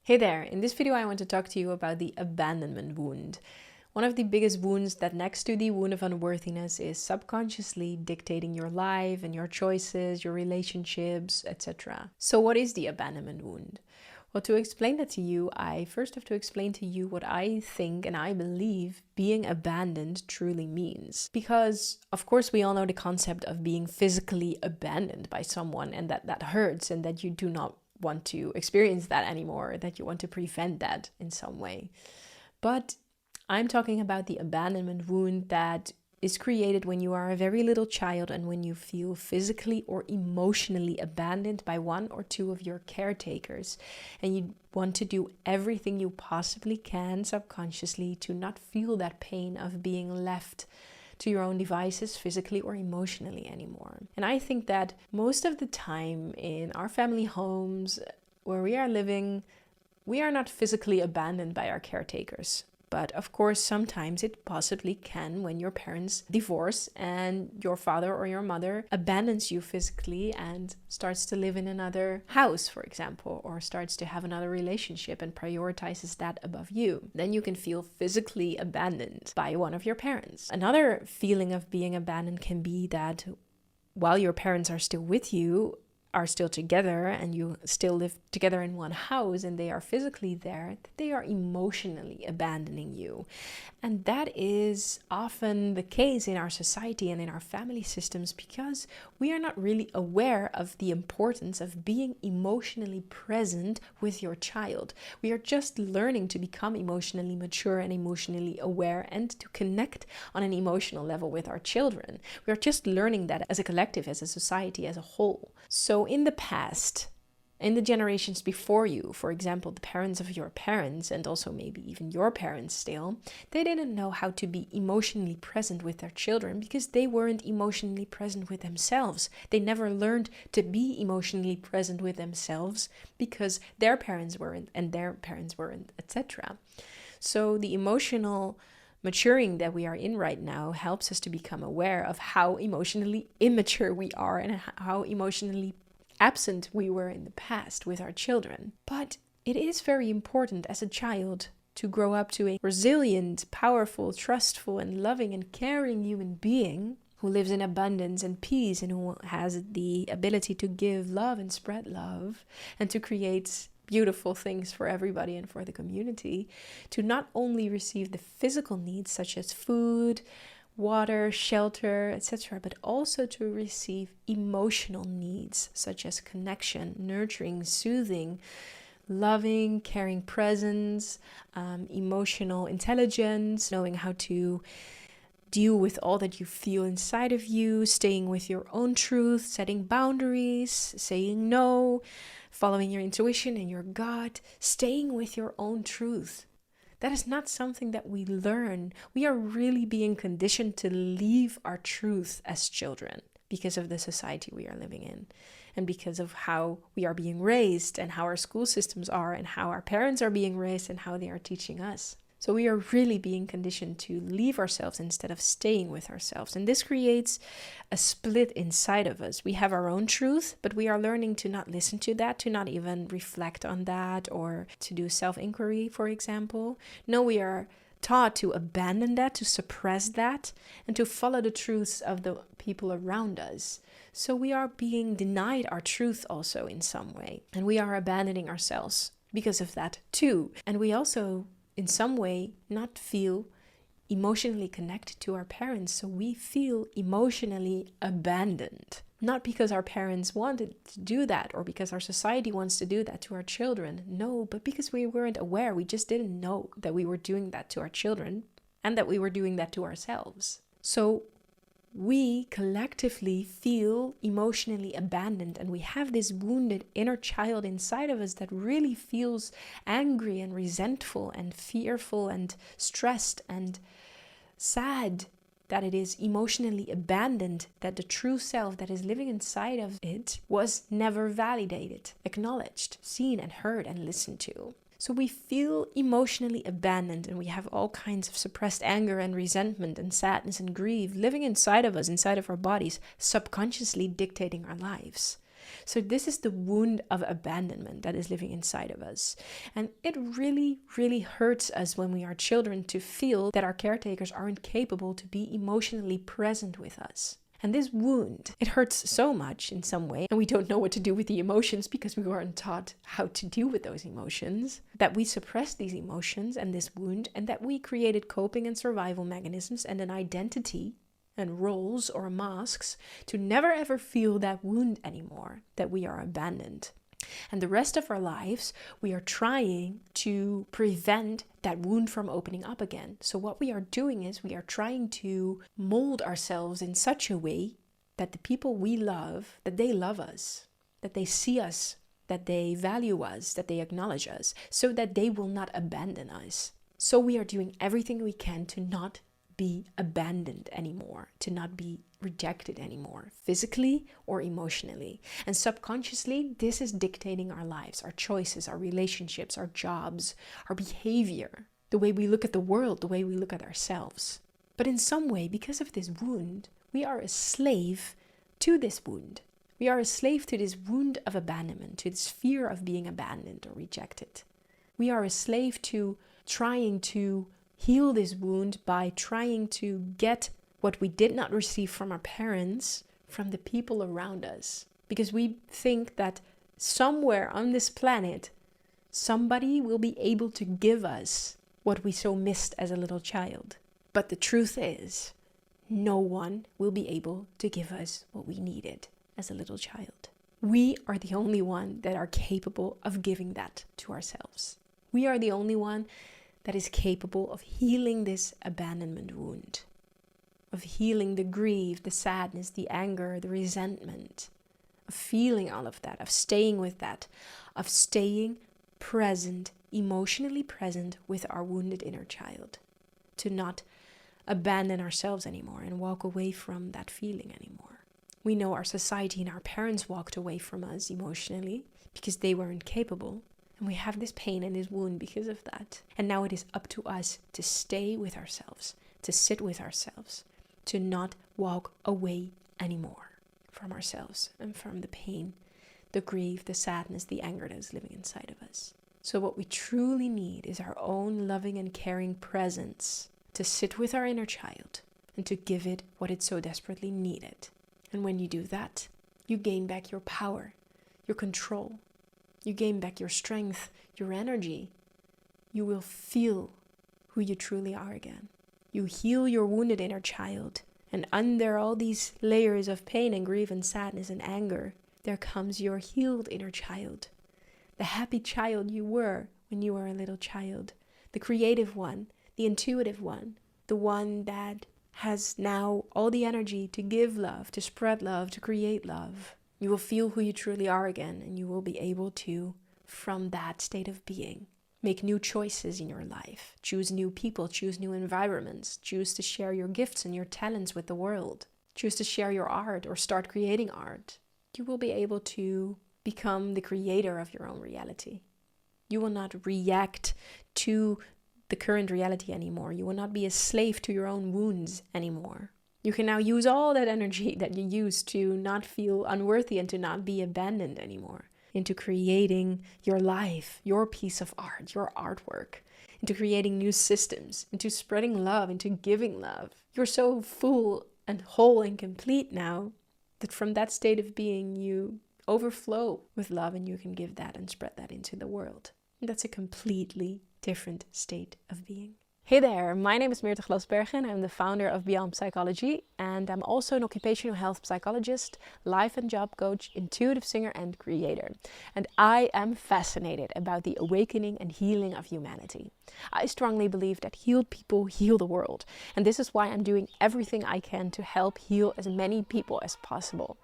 Hey there, in this video I want to talk to you about the abandonment wound. One of the biggest wounds that next to the wound of unworthiness is subconsciously dictating your life and your choices, your relationships, etc. So what is the abandonment wound? Well, to explain that to you, I first have to explain to you what I think and I believe being abandoned truly means. Because, of course, we all know the concept of being physically abandoned by someone and that hurts and that you do not want to experience that anymore, that you want to prevent that in some way. But I'm talking about the abandonment wound that is created when you are a very little child and when you feel physically or emotionally abandoned by one or two of your caretakers, and you want to do everything you possibly can subconsciously to not feel that pain of being left to your own devices physically or emotionally anymore. And I think that most of the time in our family homes where we are living, we are not physically abandoned by our caretakers. But of course, sometimes it possibly can when your parents divorce and your father or your mother abandons you physically and starts to live in another house, for example, or starts to have another relationship and prioritizes that above you. Then you can feel physically abandoned by one of your parents. Another feeling of being abandoned can be that while your parents are still with you, are still together and you still live together in one house and they are physically there, that they are emotionally abandoning you. And that is often the case in our society and in our family systems because we are not really aware of the importance of being emotionally present with your child. We are just learning to become emotionally mature and emotionally aware and to connect on an emotional level with our children. We are just learning that as a collective, as a society, as a whole. So in the past, in the generations before you, for example, the parents of your parents and also maybe even your parents still, they didn't know how to be emotionally present with their children because they weren't emotionally present with themselves. They never learned to be emotionally present with themselves because their parents weren't and their parents weren't, etc. So the emotional maturing that we are in right now helps us to become aware of how emotionally immature we are and how emotionally absent we were in the past with our children. But it is very important as a child to grow up to a resilient, powerful, trustful, and loving and caring human being who lives in abundance and peace and who has the ability to give love and spread love and to create beautiful things for everybody and for the community, to not only receive the physical needs such as food, water, shelter, etc., but also to receive emotional needs such as connection, nurturing, soothing, loving, caring presence, emotional intelligence, knowing how to deal with all that you feel inside of you, staying with your own truth, setting boundaries, saying no, following your intuition and your gut, staying with your own truth. That is not something that we learn. We are really being conditioned to leave our truth as children because of the society we are living in and because of how we are being raised and how our school systems are and how our parents are being raised and how they are teaching us. So we are really being conditioned to leave ourselves instead of staying with ourselves. And this creates a split inside of us. We have our own truth, but we are learning to not listen to that, to not even reflect on that, or to do self-inquiry, for example. No, we are taught to abandon that, to suppress that, and to follow the truths of the people around us. So we are being denied our truth also in some way. And we are abandoning ourselves because of that too. And we also in some way not feel emotionally connected to our parents. So we feel emotionally abandoned. Not because our parents wanted to do that or because our society wants to do that to our children. No, but because we weren't aware. We just didn't know that we were doing that to our children and that we were doing that to ourselves. So we collectively feel emotionally abandoned and we have this wounded inner child inside of us that really feels angry and resentful and fearful and stressed and sad that it is emotionally abandoned, that the true self that is living inside of it was never validated, acknowledged, seen and heard and listened to. So we feel emotionally abandoned and we have all kinds of suppressed anger and resentment and sadness and grief living inside of us, inside of our bodies, subconsciously dictating our lives. So this is the wound of abandonment that is living inside of us. And it really, really hurts us when we are children to feel that our caretakers aren't capable to be emotionally present with us. And this wound, it hurts so much in some way, and we don't know what to do with the emotions because we weren't taught how to deal with those emotions, that we suppress these emotions and this wound, and that we created coping and survival mechanisms and an identity and roles or masks to never ever feel that wound anymore, that we are abandoned. And the rest of our lives, we are trying to prevent that wound from opening up again. So what we are doing is we are trying to mold ourselves in such a way that the people we love, that they love us, that they see us, that they value us, that they acknowledge us, so that they will not abandon us. So we are doing everything we can to not be abandoned anymore, to not be rejected anymore, physically or emotionally. And subconsciously, this is dictating our lives, our choices, our relationships, our jobs, our behavior, the way we look at the world, the way we look at ourselves. But in some way, because of this wound, we are a slave to this wound. We are a slave to this wound of abandonment, to this fear of being abandoned or rejected. We are a slave to trying to heal this wound by trying to get what we did not receive from our parents, from the people around us. Because we think that somewhere on this planet, somebody will be able to give us what we so missed as a little child. But the truth is, no one will be able to give us what we needed as a little child. We are the only one that are capable of giving that to ourselves. We are the only one that is capable of healing this abandonment wound, of healing the grief, the sadness, the anger, the resentment, of feeling all of that, of staying with that, of staying present, emotionally present with our wounded inner child, to not abandon ourselves anymore and walk away from that feeling anymore. We know our society and our parents walked away from us emotionally because they weren't capable. And we have this pain and this wound because of that. And now it is up to us to stay with ourselves, to sit with ourselves, to not walk away anymore from ourselves and from the pain, the grief, the sadness, the anger that is living inside of us. So what we truly need is our own loving and caring presence to sit with our inner child and to give it what it so desperately needed. And when you do that, you gain back your power, your control. You gain back your strength, your energy. You will feel who you truly are again. You heal your wounded inner child. And under all these layers of pain and grief and sadness and anger, there comes your healed inner child. The happy child you were when you were a little child. The creative one, the intuitive one. The one that has now all the energy to give love, to spread love, to create love. You will feel who you truly are again, and you will be able to, from that state of being, make new choices in your life. Choose new people, choose new environments, choose to share your gifts and your talents with the world. Choose to share your art or start creating art. You will be able to become the creator of your own reality. You will not react to the current reality anymore. You will not be a slave to your own wounds anymore. You can now use all that energy that you used to not feel unworthy and to not be abandoned anymore into creating your life, your piece of art, your artwork, into creating new systems, into spreading love, into giving love. You're so full and whole and complete now that from that state of being you overflow with love and you can give that and spread that into the world. And that's a completely different state of being. Hey there, my name is Myrthe Glasbergen. I'm the founder of Beyond Psychology, and I'm also an occupational health psychologist, life and job coach, intuitive singer, and creator. And I am fascinated about the awakening and healing of humanity. I strongly believe that healed people heal the world, and this is why I'm doing everything I can to help heal as many people as possible.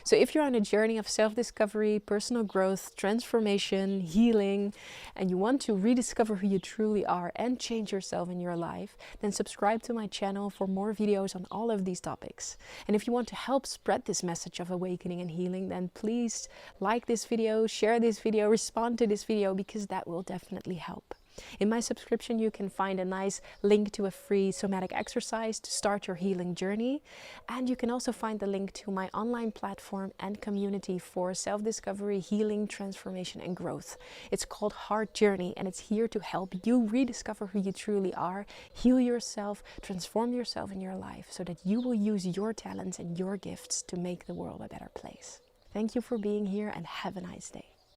So if you're on a journey of self-discovery, personal growth, transformation, healing, and you want to rediscover who you truly are and change yourself in your life, then subscribe to my channel for more videos on all of these topics. And if you want to help spread this message of awakening and healing, then please like this video, share this video, respond to this video, because that will definitely help. In my subscription, you can find a nice link to a free somatic exercise to start your healing journey. And you can also find the link to my online platform and community for self-discovery, healing, transformation, and growth. It's called Heart Journey, and it's here to help you rediscover who you truly are, heal yourself, transform yourself in your life so that you will use your talents and your gifts to make the world a better place. Thank you for being here and have a nice day.